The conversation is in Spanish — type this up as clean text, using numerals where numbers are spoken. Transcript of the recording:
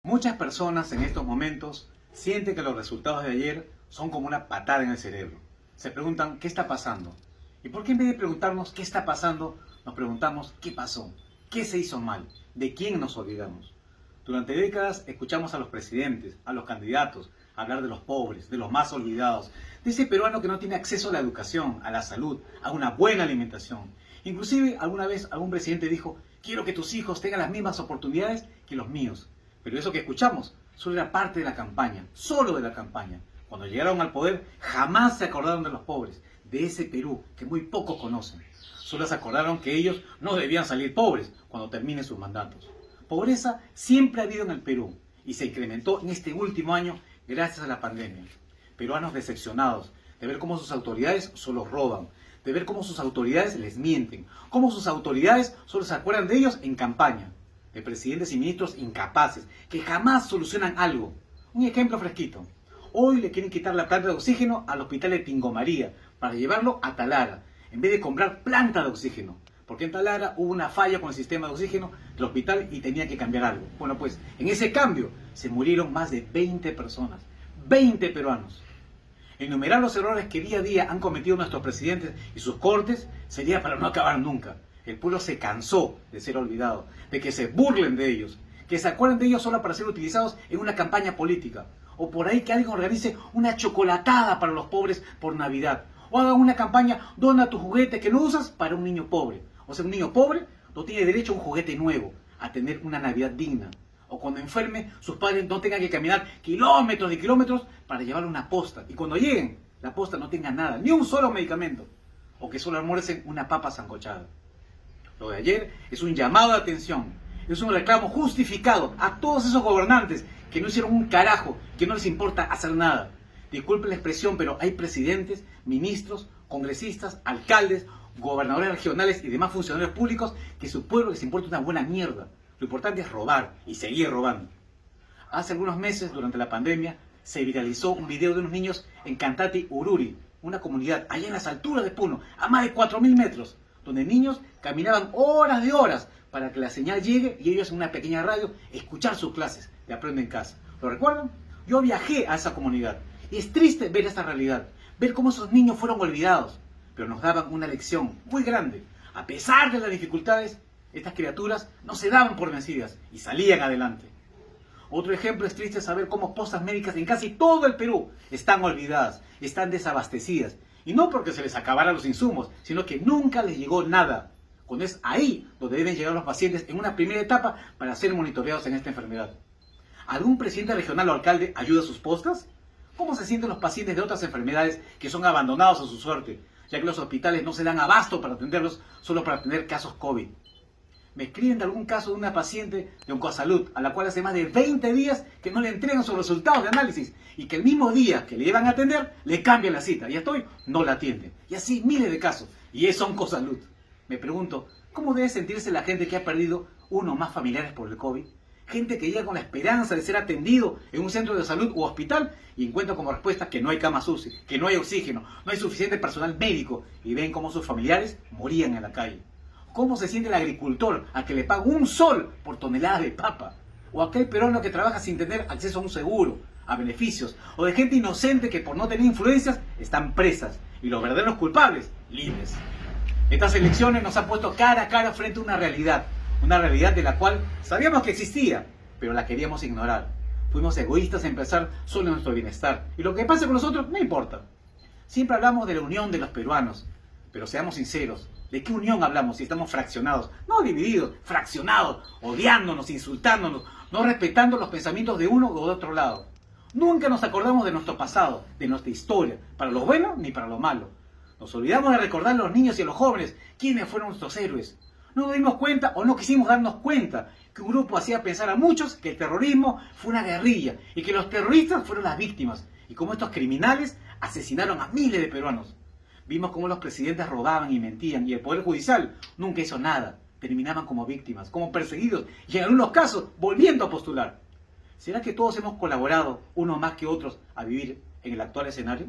Muchas personas en estos momentos sienten que los resultados de ayer son como una patada en el cerebro. Se preguntan qué está pasando. ¿Y por qué en vez de preguntarnos qué está pasando, nos preguntamos qué pasó? ¿Qué se hizo mal? ¿De quién nos olvidamos? Durante décadas escuchamos a los presidentes, a los candidatos, hablar de los pobres, de los más olvidados, de ese peruano que no tiene acceso a la educación, a la salud, a una buena alimentación. Inclusive alguna vez algún presidente dijo: quiero que tus hijos tengan las mismas oportunidades que los míos. Pero eso que escuchamos solo era parte de la campaña, solo de la campaña. Cuando llegaron al poder jamás se acordaron de los pobres, de ese Perú que muy pocos conocen. Solo se acordaron que ellos no debían salir pobres cuando terminen sus mandatos. Pobreza siempre ha habido en el Perú y se incrementó en este último año gracias a la pandemia. Peruanos decepcionados de ver cómo sus autoridades solo roban, de ver cómo sus autoridades les mienten, cómo sus autoridades solo se acuerdan de ellos en campaña, de presidentes y ministros incapaces que jamás solucionan algo. Un ejemplo fresquito. Hoy le quieren quitar la planta de oxígeno al hospital de Tingo María para llevarlo a Talara, en vez de comprar planta de oxígeno. Porque en Talara hubo una falla con el sistema de oxígeno del hospital y tenía que cambiar algo. Bueno, pues en ese cambio se murieron más de 20 personas, 20 peruanos. Enumerar los errores que día a día han cometido nuestros presidentes y sus cortes sería para no acabar nunca. El pueblo se cansó de ser olvidado, de que se burlen de ellos, que se acuerden de ellos solo para ser utilizados en una campaña política. O por ahí que alguien organice una chocolatada para los pobres por Navidad. O haga una campaña: dona tu juguete que no usas para un niño pobre. O sea, un niño pobre no tiene derecho a un juguete nuevo, a tener una Navidad digna. O cuando enferme, sus padres no tengan que caminar kilómetros y kilómetros para llevarle una posta. Y cuando lleguen, la posta no tenga nada, ni un solo medicamento. O que solo almuercen una papa sancochada. Lo de ayer es un llamado de atención, es un reclamo justificado a todos esos gobernantes que no hicieron un carajo, que no les importa hacer nada. Disculpen la expresión, pero hay presidentes, ministros, congresistas, alcaldes, gobernadores regionales y demás funcionarios públicos que a su pueblo les importa una buena mierda. Lo importante es robar y seguir robando. Hace algunos meses, durante la pandemia, se viralizó un video de unos niños en Cantati Ururi, una comunidad allá en las alturas de Puno, a más de 4.000 metros, donde niños caminaban horas de horas para que la señal llegue y ellos en una pequeña radio escuchar sus clases de Aprende en Casa. ¿Lo recuerdan? Yo viajé a esa comunidad y es triste ver esta realidad, ver cómo esos niños fueron olvidados, pero nos daban una lección muy grande. A pesar de las dificultades, estas criaturas no se daban por vencidas y salían adelante. Otro ejemplo es triste saber cómo postas médicas en casi todo el Perú están olvidadas, están desabastecidas. Y no porque se les acabaran los insumos, sino que nunca les llegó nada. Cuando es ahí donde deben llegar los pacientes en una primera etapa para ser monitoreados en esta enfermedad. ¿Algún presidente regional o alcalde ayuda a sus postas? ¿Cómo se sienten los pacientes de otras enfermedades que son abandonados a su suerte, ya que los hospitales no se dan abasto para atenderlos solo para tener casos COVID? Me escriben de algún caso de una paciente de Oncosalud, a la cual hace más de 20 días que no le entregan sus resultados de análisis y que el mismo día que le iban a atender, le cambian la cita. Y estoy, no la atienden. Y así miles de casos. Y es Oncosalud. Me pregunto, ¿cómo debe sentirse la gente que ha perdido uno o más familiares por el COVID? Gente que llega con la esperanza de ser atendido en un centro de salud u hospital y encuentra como respuesta que no hay camas UCI, que no hay oxígeno, no hay suficiente personal médico y ven cómo sus familiares morían en la calle. ¿Cómo se siente el agricultor al que le paga un sol por tonelada de papa? O aquel peruano que trabaja sin tener acceso a un seguro, a beneficios, o de gente inocente que por no tener influencias están presas y los verdaderos culpables libres. Estas elecciones nos han puesto cara a cara frente a una realidad de la cual sabíamos que existía, pero la queríamos ignorar. Fuimos egoístas en pensar solo en nuestro bienestar, y lo que pase con nosotros no importa. Siempre hablamos de la unión de los peruanos, pero seamos sinceros, ¿de qué unión hablamos si estamos fraccionados? No divididos, fraccionados, odiándonos, insultándonos, no respetando los pensamientos de uno o de otro lado. Nunca nos acordamos de nuestro pasado, de nuestra historia, para lo bueno ni para lo malo. Nos olvidamos de recordar a los niños y a los jóvenes quiénes fueron nuestros héroes. No nos dimos cuenta o no quisimos darnos cuenta que un grupo hacía pensar a muchos que el terrorismo fue una guerrilla y que los terroristas fueron las víctimas y como estos criminales asesinaron a miles de peruanos. Vimos cómo los presidentes robaban y mentían y el Poder Judicial nunca hizo nada. Terminaban como víctimas, como perseguidos y en algunos casos volviendo a postular. ¿Será que todos hemos colaborado, unos más que otros, a vivir en el actual escenario?